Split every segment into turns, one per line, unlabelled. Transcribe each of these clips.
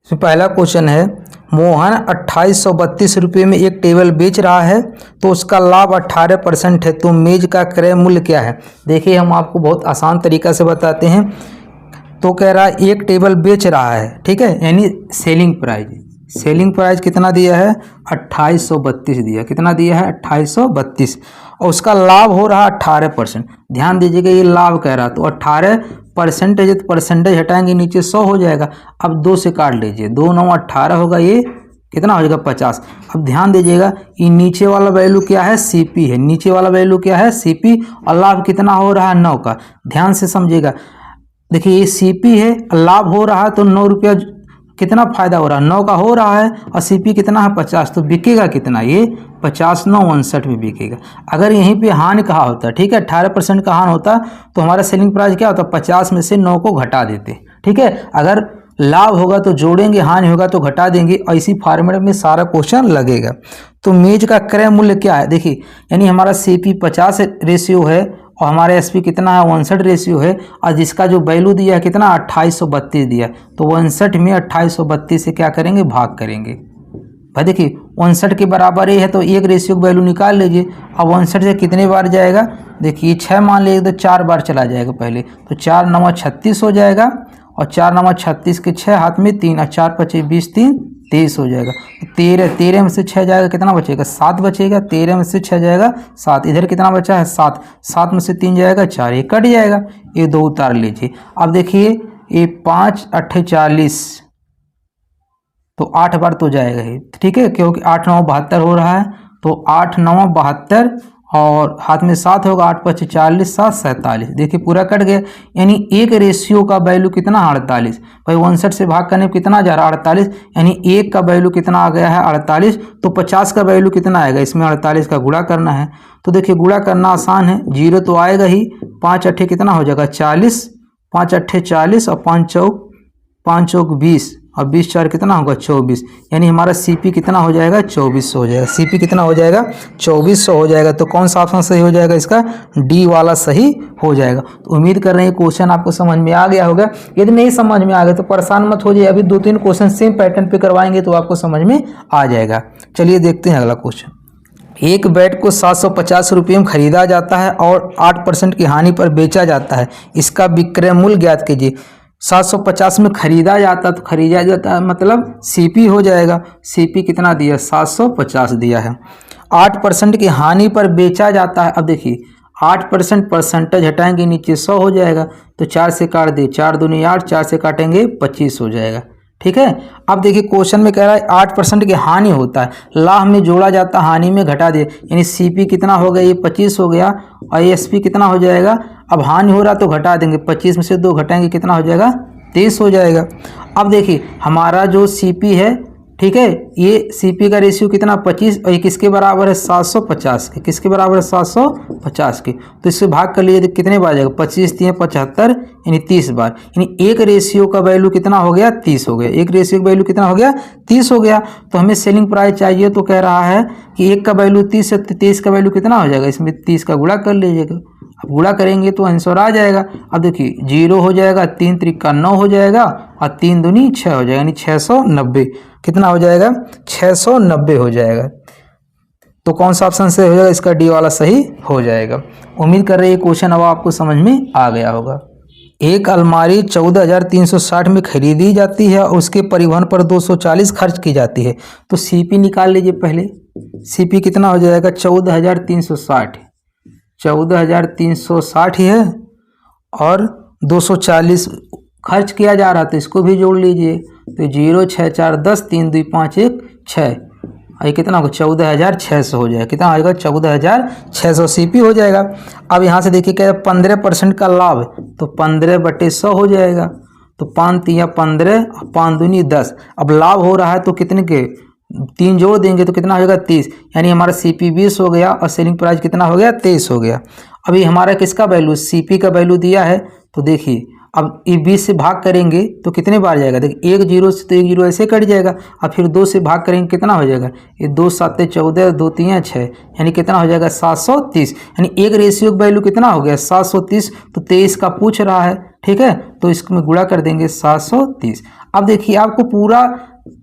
तो पहला क्वेश्चन है, मोहन 2832 रुपये में एक टेबल बेच रहा है तो उसका लाभ 18% है, तो मेज का क्रय मूल्य क्या है। देखिए हम आपको बहुत आसान तरीका से बताते हैं। तो कह रहा है एक टेबल बेच रहा है, ठीक है, यानी सेलिंग प्राइस कितना दिया है 2832 दिया, कितना दिया है 2832, और उसका लाभ हो रहा 18%। ध्यान दीजिएगा ये लाभ कह रहा, तो 18% है, तो परसेंटेज हटाएंगे नीचे 100 हो जाएगा। अब 2 से काट लीजिए, 2 9 18 होगा, ये कितना हो जाएगा 50। अब ध्यान दीजिएगा ये नीचे वाला वैल्यू क्या है सीपी है, नीचे वाला वैल्यू क्या है सीपी, और लाभ कितना हो रहा है 9 का। ध्यान से समझिएगा, देखिए ये सीपी है, लाभ हो रहा है तो 9 रुपया कितना फायदा हो रहा है 9 का हो रहा है, और सीपी कितना है 50, तो बिकेगा कितना ये 50 9 59 में बिकेगा। अगर यहीं पे हानि कहा होता, ठीक है 18% का हानि होता तो हमारा सेलिंग प्राइस क्या होता 50 में से 9 को घटा देते, ठीक है। अगर लाभ होगा तो जोड़ेंगे, हानि होगा तो घटा देंगे, और इसी फॉर्मेट में सारा क्वेश्चन लगेगा। तो मेज का क्रय मूल्य क्या है, देखिए यानी हमारा सीपी 50 रेशियो है और हमारा एसपी कितना है 59 रेशियो है, और जिसका जो वैल्यू दिया है कितना 2832 दिया, तो 59 में 2832 से क्या करेंगे भाग करेंगे। भाई देखिए 59 के बराबर ये है तो एक रेशियो वैल्यू निकाल लीजिए। अब 59 से कितने बार जाएगा, देखिए 6 मान लीजिए तो 4 बार चला जाएगा पहले, तो 4 9 36 हो जाएगा, और 4 9 36 के 6 हाथ में 3, और 4 5 20 3 23 हो जाएगा। 13 में से 6 जाएगा कितना बचेगा 7 बचेगा, 13 में से 6 जाएगा 7, इधर कितना बचा है 7, 7 में से 3 जाएगा 4, ये कट जाएगा, ये 2 उतार लीजिए। अब देखिए ये 5 8 40, तो 8 बार तो जाएगा ही, ठीक है, क्योंकि 8 9 72 हो रहा है, तो 8 9 72 और हाथ में 7 होगा, 8 5 40 7 47, देखिए पूरा कट गया। यानी एक रेशियो का वैल्यू कितना 48, भाई 59 से भाग करने पर कितना जा रहा है 48, यानी एक का वैल्यू कितना आ गया है 48, तो 50 का वैल्यू कितना आएगा, इसमें 48 का गुणा करना है। तो देखिए गुणा करना आसान है, 0 तो आएगा ही, 5 8 कितना हो जाएगा 40, 5 8 40, और 5 चौक 20, और 20 4 कितना होगा 24, यानी हमारा सीपी कितना हो जाएगा 2400 हो जाएगा। सीपी कितना हो जाएगा 2400 हो जाएगा। तो कौन सा ऑप्शन सही हो जाएगा, इसका डी वाला सही हो जाएगा। तो उम्मीद कर रहे हैं क्वेश्चन आपको समझ में आ गया होगा। यदि नहीं समझ में आ गया तो परेशान मत हो जाइए, अभी 2-3 क्वेश्चन सेम पैटर्न पे करवाएंगे तो आपको समझ में आ जाएगा। चलिए देखते हैं अगला क्वेश्चन। एक बैट को 750 रुपये में खरीदा जाता है और 8% की हानि पर बेचा जाता है, इसका विक्रय मूल्य ज्ञात कीजिए। 750 में खरीदा जाता तो खरीदा जाता है मतलब सीपी हो जाएगा, सीपी कितना दिया 750 दिया है। 8% की हानि पर बेचा जाता है, अब देखिए 8% परसेंटेज हटाएंगे नीचे 100 हो जाएगा, तो 4 से काट दे, 4 दूनी 8, 4 से काटेंगे 25 हो जाएगा, ठीक है। अब देखिए क्वेश्चन में कह रहा है 8% की हानि होता है, लाभ में जोड़ा जाता है, हानि में घटा दे, यानी सीपी कितना हो गया ये 25 हो गया, और एसपी कितना हो जाएगा, अब हानि हो रहा तो घटा देंगे, 25 में से 2 घटाएंगे कितना हो जाएगा 23 हो जाएगा। अब देखिए हमारा जो सीपी है, ठीक है, ये सीपी का रेशियो कितना 25, और ये किसके बराबर है 750 के, किसके बराबर है 750 के, तो इससे भाग कर लीजिए तो कितने बार जाएगा 25 3 75, यानी 30 बार, यानी एक रेशियो का वैल्यू कितना हो गया 30 हो गया, एक रेशियो का वैल्यू कितना हो गया 30 हो गया। तो हमें सेलिंग प्राइस चाहिए, तो कह रहा है कि एक का वैल्यू 30 है, 23 का वैल्यू कितना हो जाएगा, इसमें 30 का गुणा कर लीजिएगा। अब गुणा करेंगे तो आंसर आ जाएगा। अब देखिए 0 हो जाएगा, 3 त्रिका 9 हो जाएगा, और 3 दूनी 6 हो जाएगा, यानी 690 कितना हो जाएगा 690 हो जाएगा। तो कौन सा ऑप्शन सही हो जाएगा, इसका डी वाला सही हो जाएगा। उम्मीद कर रहे हैं क्वेश्चन अब आपको समझ में आ गया होगा। एक अलमारी 14,360 में खरीदी जाती है और उसके परिवहन पर 240 खर्च की जाती है, तो सीपी निकाल लीजिए पहले। सीपी कितना हो जाएगा 14,360, 14,360 ही है, और 240 खर्च किया जा रहा था, इसको भी जोड़ लीजिए, तो 0 6 4 10 3 2 5 1 6, ये कितना होगा 14,600 हो जाएगा, कितना आएगा 14,600 सीपी हो जाएगा। अब यहाँ से देखिए क्या 15% का लाभ, तो 15/100 हो जाएगा, तो 5 3 15, 5 दूनी 10। अब लाभ हो रहा है तो कितने के 3 जोड़ देंगे तो कितना हो जाएगा 30, यानी हमारा सीपी 20 हो गया, और सेलिंग प्राइस कितना हो गया 23 हो गया। अभी हमारा किसका वैल्यू सीपी का वैल्यू दिया है, तो देखिए अब ये 20 से भाग करेंगे तो कितने बार जाएगा, देखिए 1 0 से तो 1 0 ऐसे कट जाएगा, और फिर 2 से भाग करेंगे कितना हो जाएगा, ये 2 7 14 2 3 6, यानी कितना हो जाएगा 730, यानी एक रेशियो का वैल्यू कितना हो गया 730, तो 23 का पूछ रहा है, ठीक है, तो इसमें गुणा कर देंगे 730। अब देखिए आपको पूरा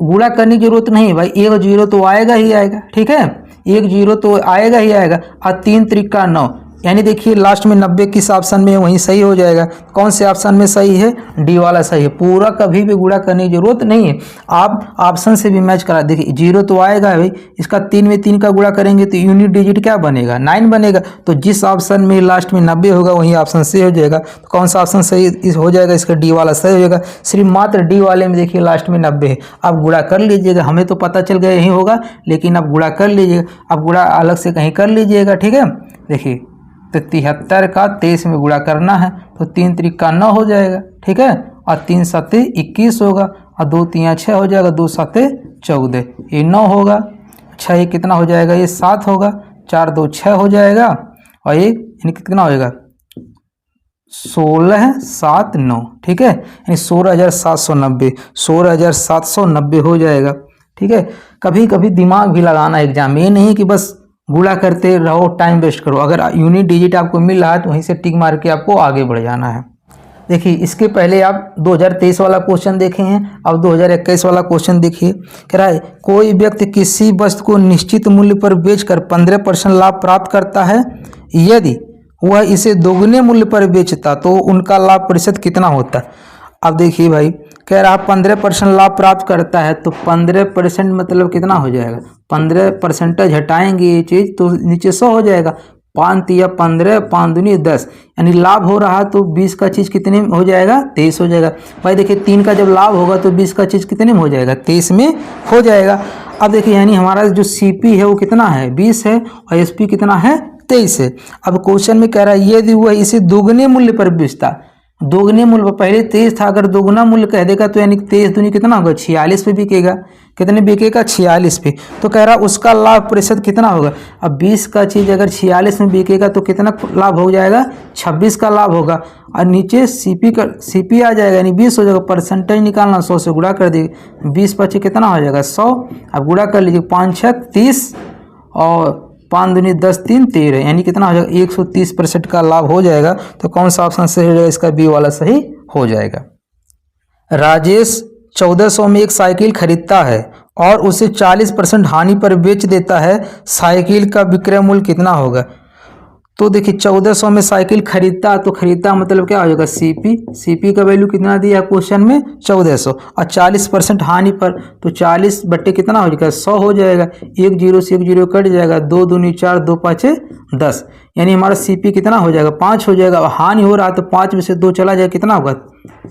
गुणा करने की जरूरत नहीं है भाई, एक जीरो तो आएगा ही आएगा, ठीक है, एक जीरो तो आएगा ही आएगा। और 3 त्रिका 9, यानी देखिए लास्ट में 90 किस ऑप्शन में वहीं सही हो जाएगा। कौन से ऑप्शन में सही है? डी वाला सही है। पूरा कभी भी गुणा करने की जरूरत नहीं है, आप ऑप्शन से भी मैच करा। देखिए जीरो तो आएगा भाई, इसका 3 में 3 का गुणा करेंगे तो यूनिट डिजिट क्या बनेगा? 9 बनेगा। तो जिस ऑप्शन में लास्ट में 90 होगा वही ऑप्शन सही हो जाएगा। तो कौन सा ऑप्शन सही हो जाएगा? इसका डी वाला सही हो जाएगा। सिर्फ मात्र डी वाले में देखिए लास्ट में 90 है। आप गुणा कर लीजिएगा, हमें तो पता चल गया यही होगा, लेकिन आप गुणा कर लीजिएगा, आप गुणा अलग से कहीं कर लीजिएगा, ठीक है। देखिए तो 73 का 23 में गुणा करना है तो 3 त्रिका 9 हो जाएगा, ठीक है, और 3 सत्ते 21 होगा, और 2 तिया 6 हो जाएगा, 2 सत्ते 14, ये 9 होगा। अच्छा ये कितना हो जाएगा? ये 7 होगा, 4 2 6 हो जाएगा, और ये यानी कितना होएगा? 16 7 9, ठीक है, यानी 16,790, 16,790 हो जाएगा, ठीक है। कभी कभी दिमाग भी लगाना एग्जाम में, ये नहीं कि बस गुणा करते रहो, टाइम वेस्ट करो। अगर यूनिट डिजिट आपको मिल रहा है तो वहीं से टिक मार के आपको आगे बढ़ जाना है। देखिए इसके पहले आप 2023 वाला क्वेश्चन देखे हैं, अब 2021 वाला क्वेश्चन देखिए। कह रहा है कोई व्यक्ति किसी वस्तु को निश्चित मूल्य पर बेचकर 15% लाभ प्राप्त करता है, यदि वह इसे दोगुने मूल्य पर बेचता तो उनका लाभ प्रतिशत कितना होता है? अब देखिए भाई, कह रहा 15% लाभ प्राप्त करता है तो 15% मतलब कितना हो जाएगा? 15% हटाएंगे ये चीज़ तो नीचे 100 हो जाएगा। 5 तिया 15, 5 दूनी 10, यानी लाभ हो रहा तो 20 का चीज़ कितने में हो जाएगा? 23 हो जाएगा। भाई देखिए 3 का जब लाभ होगा तो 20 का चीज़ कितने में हो जाएगा? 23 में हो जाएगा। अब देखिए यानी हमारा जो सीपी है वो कितना है? 20 है, और एसपी कितना है? 23 है। अब क्वेश्चन में कह रहा है यदि वह इसे दोगुने मूल्य पर बेचता, दोगुने मूल्य पहले 23 था, अगर दोगुना मूल्य कह देगा तो यानी 23 दूनी कितना होगा? 46 पे बिकेगा। कितने बिकेगा? 46 पे। तो कह रहा उसका लाभ प्रतिशत कितना होगा? अब 20 का चीज़ अगर 46 में बिकेगा तो कितना लाभ हो जाएगा? 26 का लाभ होगा। और नीचे सीपी आ जाएगा, यानी 20 हो जाएगा। परसेंटेज निकालना, 100 से गुणा कर दीजिए, 20 पचे कितना हो जाएगा? 100। अब गुणा कर लीजिए, 5 6 30 और 5 दूनी 10 3 13, यानी कितना हो जाएगा? 130% का लाभ हो जाएगा। तो कौन सा ऑप्शन सही हो जाएगा? इसका बी वाला सही हो जाएगा। राजेश 1400 में एक साइकिल खरीदता है और उसे 40% हानि पर बेच देता है, साइकिल का विक्रय मूल्य कितना होगा? तो देखिए 1400 में साइकिल खरीदता, तो खरीदता मतलब क्या हो जाएगा? सीपी का वैल्यू कितना दिया क्वेश्चन में? 1400, और 40% हानि पर तो 40 बट्टे कितना हो जाएगा? 100 हो जाएगा। 1 जीरो से 1 जीरो कट जाएगा, 2 दूनी 4, 2 पाँचे 10, यानी हमारा सीपी कितना हो जाएगा? 5 हो जाएगा। और हानि हो रहा तो 5 में से 2 चला जाएगा, कितना होगा?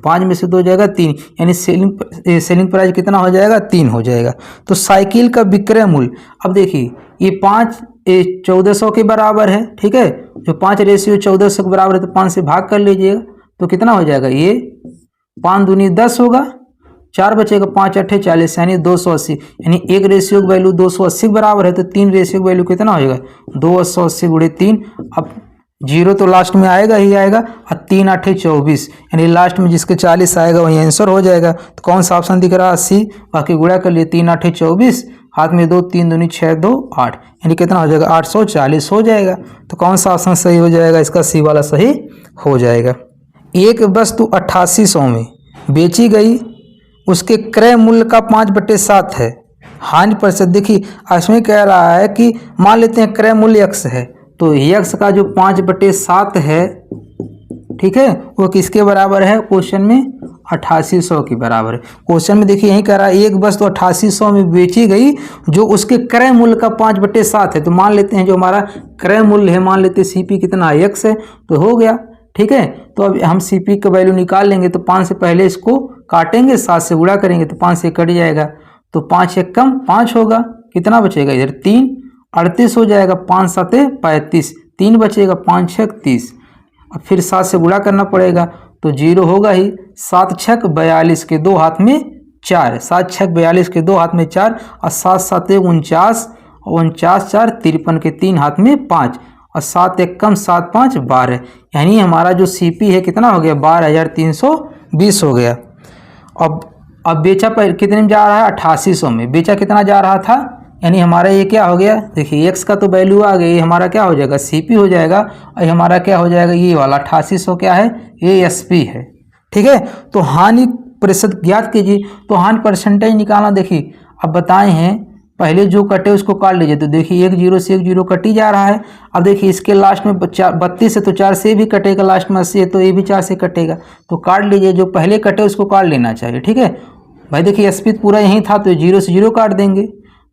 5 में से 2 जाएगा 3, यानी सेलिंग प्राइस कितना हो जाएगा? 3 हो जाएगा। तो साइकिल का विक्रय मूल्य, अब देखिए ये 1400 के बराबर है, ठीक है, जो 5 रेशियो 1400 के बराबर है तो 5 से भाग कर लीजिएगा तो कितना हो जाएगा? ये 5 दूनी 10 होगा, 4 बचेगा, 5 8 40, यानी 280, यानी 1 रेशियो की वैल्यू 280 के बराबर है तो 3 रेशियो की वैल्यू कितना हो जाएगा? 280 गुणे 3। अब जीरो तो लास्ट में आएगा ही आएगा, और 3 8 24, यानी लास्ट में जिसके 40 आएगा वही आंसर हो जाएगा। तो कौन सा ऑप्शन दिख रहा है? सी। बाकी गुणा कर लिए, 3 8 24, हाथ में 2, 3 दूनी 6 2 8, यानी कितना हो जाएगा? 840 हो जाएगा। तो कौन सा ऑप्शन सही हो जाएगा? इसका सी वाला सही हो जाएगा। एक वस्तु 8800 में बेची गई, उसके क्रय मूल्य का 5/7 है, हानि प्रतिशत। देखिए इसमें कह रहा है कि मान लेते हैं क्रय मूल्य x है, तो x का जो 5/7 है, ठीक है, वो किसके बराबर है? क्वेश्चन में 8800 के बराबर है। क्वेश्चन में देखिए यही कह रहा है एक वस्तु 8800 में बेची गई जो उसके क्रय मूल्य का 5/7 है। तो मान लेते हैं जो हमारा क्रय मूल्य है, मान लेते हैं सीपी कितना x है, तो हो गया, ठीक है। तो अब हम सीपी का वैल्यू निकाल लेंगे, तो 5 से पहले इसको काटेंगे, 7 से गुणा करेंगे तो 5 से कट जाएगा, तो 5 एक कम 5 होगा, कितना बचेगा? इधर 3 38 हो जाएगा, 5 7 35, 3 बचेगा, 5 6 30। अब फिर 7 से गुणा करना पड़ेगा तो 0 होगा ही। 7 6 42 के 2 हाथ में 4, 7 6 42 के 2 हाथ में 4, और 7 7 49, 49 4 53 के 3 हाथ में 5, और 7 एक कम 7 5 12, यानी हमारा जो सीपी है कितना हो गया? 12,320 हो गया। अब बेचा पर कितने में जा रहा है? 8800 में। बेचा कितना जा रहा था? यानी हमारा ये क्या हो गया? देखिए x का तो वैल्यू आ गई, हमारा क्या हो जाएगा? सीपी हो जाएगा, और हमारा क्या हो जाएगा? ये वाला 8800 क्या है? ये एसपी है, ठीक है। तो हानि प्रतिशत ज्ञात कीजिए। तो हानि परसेंटेज निकालना, देखिए अब बताए हैं पहले जो कटे उसको काट लीजिए। तो देखिए एक जीरो से एक जीरो कट ही जा रहा है। अब देखिए इसके लास्ट में 32 है तो 4 से भी कटेगा, लास्ट में 80 है तो ये भी 4 से कटेगा। तो काट लीजिए, जो पहले कटे उसको काट लेना चाहिए, ठीक है भाई। देखिए स्पीड पूरा यही था तो जीरो से जीरो काट देंगे।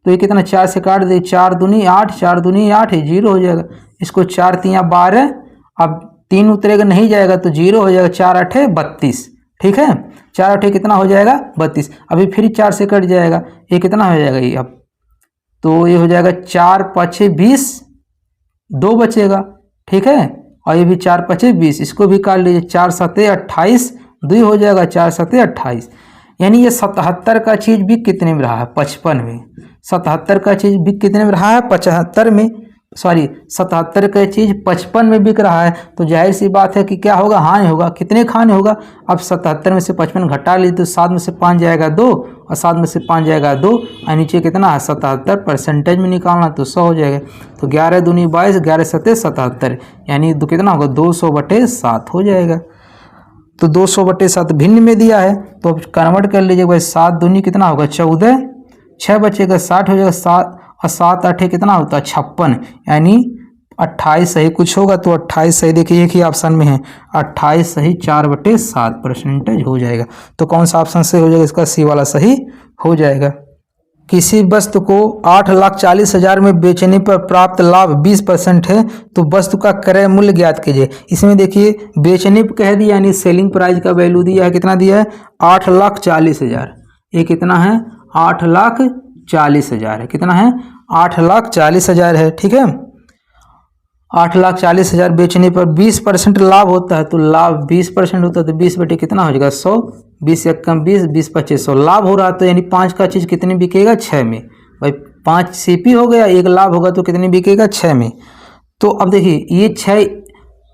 तो ये कितना 4 से काट दे, 4 दूनी 8, 4 दूनी 8 है, जीरो हो जाएगा। इसको 4 तिया 12, अब 3 उतरेगा नहीं जाएगा तो जीरो हो जाएगा। 4 8 32, ठीक है 4 8 कितना हो जाएगा 32। अभी फिर 4 से कट जाएगा, ये कितना हो जाएगा ये अब, तो ये हो जाएगा 4 5 20, 2 बचेगा, ठीक है। और ये भी 4 5 20, इसको भी काट लीजिए। 4 7 28, 2 हो जाएगा, 4 7 28। यानी ये 77 का चीज भी कितने में रहा है 55 में। 77 का चीज भी कितने में रहा है 75 में, सॉरी 77 का चीज 55 में बिक रहा है। तो जाहिर सी बात है कि क्या होगा, हानि होगा। कितने खाने होगा, अब 77 में से 55 घटा लीजिए तो 7 में से 5 जाएगा 2 और 7 में से 5 जाएगा 2 और नीचे कितना है 77 परसेंटेज में निकालना तो 100 हो जाएगा। तो 11 दूनी 22, 11 7 77, यानी कितना होगा 200/7 हो जाएगा। तो 200/7 भिन्न में दिया है तो अब कन्वर्ट कर लीजिए भाई। 7 दूनी कितना होगा 14, 6 बचेगा 60 हो जाएगा। 7 और 7 8 कितना होता है 56, यानी 28 सही कुछ होगा तो 28 सही। देखिए एक ही ऑप्शन में है 28 सही, 4/7 परसेंटेज हो जाएगा। तो कौन सा ऑप्शन सही हो जाएगा, इसका सी वाला सही हो जाएगा। किसी वस्तु को 8,40,000 में बेचने पर प्राप्त लाभ 20% है तो वस्तु का क्रय मूल्य ज्ञात कीजिए। इसमें देखिए बेचने पर कह दिया, यानी सेलिंग प्राइस का वैल्यू दिया है, कितना दिया है 8,40,000। ये कितना है 8,40,000 है, कितना है 8,40,000 है, ठीक है। 8,40,000 बेचने पर 20% लाभ होता है। तो लाभ 20% होता है तो 20 बटे कितना हो जाएगा 100, 20 एक कम 20, 20 25 100 लाभ हो रहा। तो यानी 5 का चीज़ कितने बिकेगा 6 में भाई। 5 सीपी हो गया, एक लाभ होगा तो कितने बिकेगा 6 में। तो अब देखिए ये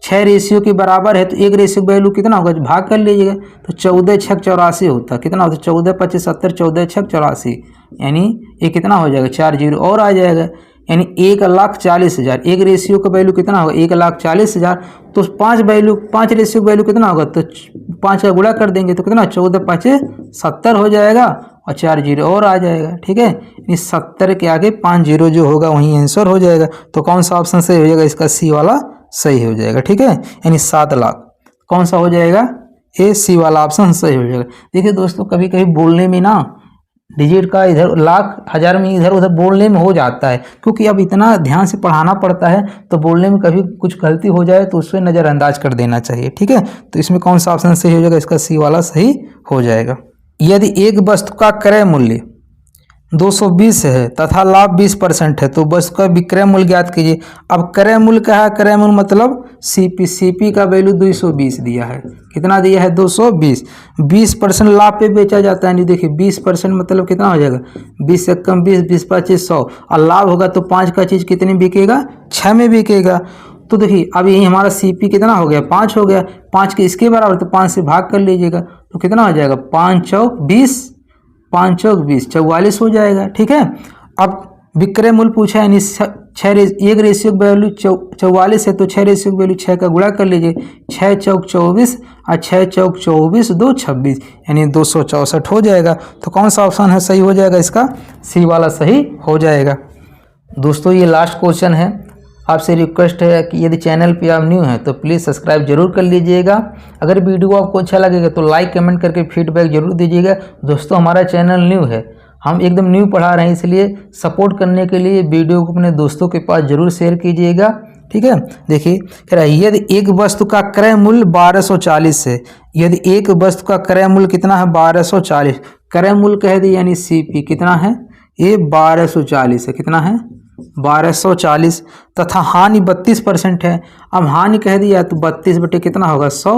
6 रेशियो के बराबर है तो एक रेशियो वैल्यू कितना होगा भाग कर लीजिएगा। तो 14 6 84 होता है, कितना होता है 14 25 70, 14 6 84, यानी ये कितना हो जाएगा 4 जीरो और आ जाएगा, यानी 1,40,000। एक रेशियो का वैल्यू कितना होगा 1,40,000। तो 5 रेशियो का वैल्यू कितना होगा, तो 5 का गुणा कर देंगे तो कितना 14 5 70 हो जाएगा और 4 जीरो और आ जाएगा, ठीक है। यानी 70 के आगे 5 जीरो जो होगा वहीं आंसर हो जाएगा। तो कौन सा ऑप्शन सही हो जाएगा, इसका सी वाला सही हो जाएगा, ठीक है। यानी 7 लाख कौन सा हो जाएगा, ए सी वाला ऑप्शन सही हो जाएगा। देखिए दोस्तों कभी कभी बोलने में ना डिजिट का इधर लाख हज़ार में इधर उधर बोलने में हो जाता है, क्योंकि अब इतना ध्यान से पढ़ाना पड़ता है तो बोलने में कभी कुछ गलती हो जाए तो उससे नज़रअंदाज कर देना चाहिए, ठीक है। तो इसमें कौन सा ऑप्शन सही हो जाएगा, इसका सी वाला सही हो जाएगा। यदि एक वस्तु का क्रय मूल्य 220 है तथा लाभ 20% है तो वस्तु का विक्रय मूल्य ज्ञात कीजिए। अब क्रय मूल्य क्या है, क्रय मूल्य मतलब सीपी का वैल्यू 220 दिया है, कितना दिया है 220। 20% लाभ पे बेचा जाता है, नहीं देखिए 20% मतलब कितना हो जाएगा 20 से कम 20, 20 25 100 और लाभ होगा तो 5 का चीज़ कितने बिकेगा 6 में बिकेगा। तो देखिए अब यही हमारा सीपी कितना हो गया 5 हो गया, 5 के इसके बराबर तो 5 से भाग कर लीजिएगा तो कितना हो जाएगा 5 चौक 20, 5 चौक 20 44 हो जाएगा, ठीक है। अब विक्रय मूल्य पूछा है, यानी एक रेशियो वैल्यू 44 है तो 6 रेशियो वैल्यू 6 का गुणा कर लीजिए। 6 चौक 24 और 6 चौक 24 2 26, यानी 264 हो जाएगा। तो कौन सा ऑप्शन है सही हो जाएगा, इसका सी वाला सही हो जाएगा। दोस्तों ये लास्ट क्वेश्चन है, आपसे रिक्वेस्ट है कि यदि चैनल पे आप न्यू हैं तो प्लीज़ सब्सक्राइब जरूर कर लीजिएगा। अगर वीडियो आपको अच्छा लगेगा तो लाइक कमेंट करके फीडबैक जरूर दीजिएगा। दोस्तों हमारा चैनल न्यू है, हम एकदम न्यू पढ़ा रहे हैं, इसलिए सपोर्ट करने के लिए वीडियो को अपने दोस्तों के पास जरूर शेयर कीजिएगा, ठीक है। देखिए कह रहा है यदि एक वस्तु का क्रय मूल्य 1240 है, यदि एक वस्तु का क्रय मूल्य कितना है 1240, क्रय मूल्य कह दिए यानी सीपी कितना है ये 1240 है, कितना है 1240 तथा हानि 32% है। अब हानि कह दिया तो 32 बटे कितना होगा 100,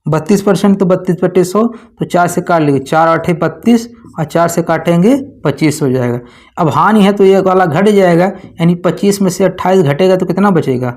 32% तो 32 बटे 100 तो 4 से काट लेंगे, 4 8 32 और 4 से काटेंगे 25 हो जाएगा। अब हानि है तो ये वाला घट जाएगा, यानी 25 में से 28 घटेगा तो कितना बचेगा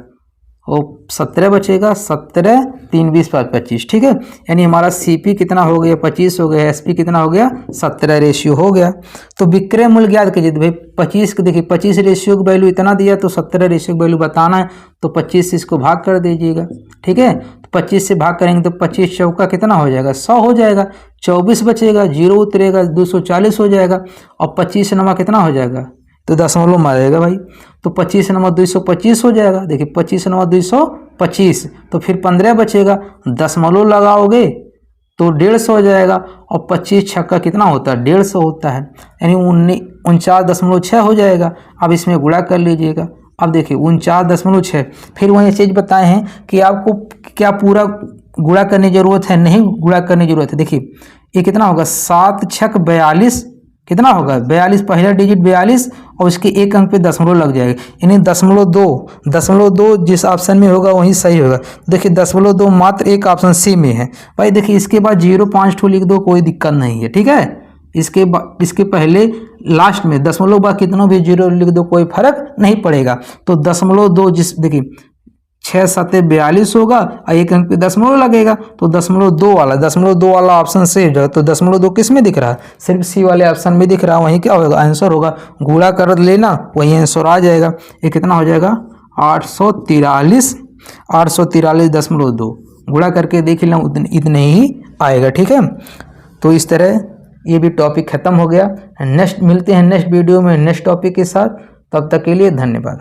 और 17 बचेगा, 17 3 20 5 25, ठीक है। यानी हमारा CP कितना हो गया, 25 हो गया, SP कितना हो गया, 17 रेशियो हो गया। तो विक्रय मूल्य ज्ञात कीजिए। भाई 25 को देखिए, 25 रेशियो की वैल्यू इतना दिया, तो 17 रेशियो की वैल्यू बताना है, तो 25 से इसको भाग कर दीजिएगा, ठीक है। तो 25 से भाग करेंगे तो 25 चौका कितना हो जाएगा, 100 हो जाएगा। 24 बचेगा, 0 उतरेगा, 240 हो जाएगा। और 25 नंबर कितना हो जाएगा, तो दशमलव मारेगा भाई, तो 25 नंबर 225 हो जाएगा। देखिए 25 नंबर 225, तो फिर 15 बचेगा, दशमलव लगाओगे तो 150 हो जाएगा। और 25 छक्का कितना होता है, 150 होता है, यानी 49.6 हो जाएगा। अब इसमें गुणा कर लीजिएगा। अब देखिए 49.6, फिर वही चीज़ बताए हैं कि आपको क्या पूरा गुणा करने की जरूरत है, नहीं गुणा करने की जरूरत है। देखिए ये कितना होगा, 7 छक 42, कितना होगा 42, पहला डिजिट 42 और उसके एक अंक पे दशमलव लग जाएगा, यानी 0.2 जिस ऑप्शन में होगा वही सही होगा। देखिए 0.2 मात्र एक ऑप्शन सी में है भाई। देखिए इसके बाद 0.5 लिख दो, कोई दिक्कत नहीं है, ठीक है। इसके पहले लास्ट में दशमलव बाद कितना भी 0 लिख दो, कोई फर्क नहीं पड़ेगा। तो 0.2 जिस देखिए 6 7 42 होगा और एक अंक पे दशमलव लगेगा, तो 0.2 वाला ऑप्शन से जो, तो 0.2 किस में दिख रहा है, सिर्फ सी वाले ऑप्शन में दिख रहा है। वहीं क्या होगा, आंसर होगा, गुणा कर लेना, वही आंसर आ जाएगा। ये कितना हो जाएगा, 843.2 गुणा करके देख लेना, इतने ही आएगा, ठीक है। तो इस तरह ये भी टॉपिक खत्म हो गया। नेक्स्ट मिलते हैं नेक्स्ट वीडियो में नेक्स्ट टॉपिक के साथ, तब तक के लिए धन्यवाद।